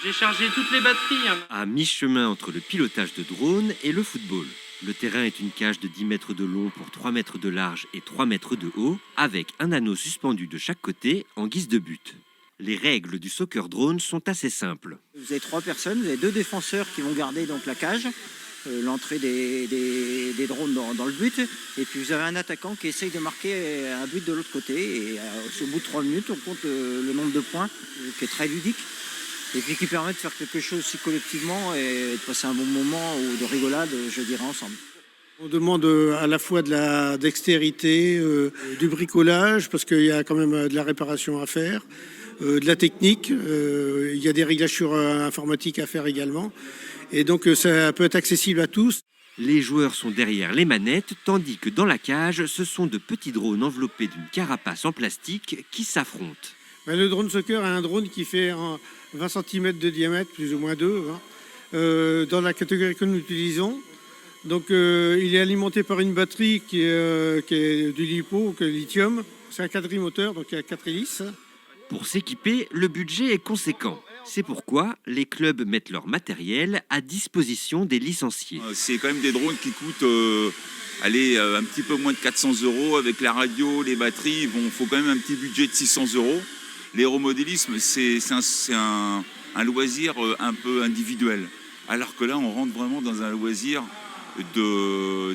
J'ai chargé toutes les batteries, hein. À mi-chemin entre le pilotage de drone et le football. Le terrain est une cage de 10 mètres de long pour 3 mètres de large et 3 mètres de haut, avec un anneau suspendu de chaque côté en guise de but. Les règles du soccer drone sont assez simples. Vous avez 3 personnes, vous avez 2 défenseurs qui vont garder donc la cage, l'entrée des drones dans le but, et puis vous avez un attaquant qui essaye de marquer un but de l'autre côté, et au bout de 3 minutes, on compte le nombre de points, qui est très ludique, et puis qui permet de faire quelque chose aussi collectivement et de passer un bon moment ou de rigolade, je dirais, ensemble. On demande à la fois de la dextérité, du bricolage, parce qu'il y a quand même de la réparation à faire, de la technique, il y a des réglages sur informatique à faire également. Et donc ça peut être accessible à tous. Les joueurs sont derrière les manettes, tandis que dans la cage, ce sont de petits drones enveloppés d'une carapace en plastique qui s'affrontent. Le drone soccer est un drone qui fait 20 cm de diamètre, plus ou moins 2, dans la catégorie que nous utilisons. Donc il est alimenté par une batterie qui est du LiPo, que lithium. C'est un quadrimoteur, donc il y a 4 hélices. Pour s'équiper, le budget est conséquent. C'est pourquoi les clubs mettent leur matériel à disposition des licenciés. C'est quand même des drones qui coûtent un petit peu moins de 400 € avec la radio, les batteries. Il faut quand même un petit budget de 600 €. L'aéromodélisme, c'est un loisir un peu individuel. Alors que là, on rentre vraiment dans un loisir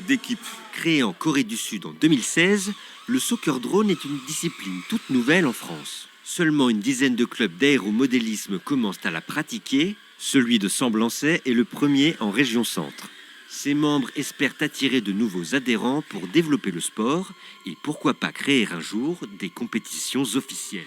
d'équipe. Créé en Corée du Sud en 2016, le soccer drone est une discipline toute nouvelle en France. Seulement une dizaine de clubs d'aéromodélisme commencent à la pratiquer. Celui de Semblançay est le premier en région centre. Ses membres espèrent attirer de nouveaux adhérents pour développer le sport et pourquoi pas créer un jour des compétitions officielles.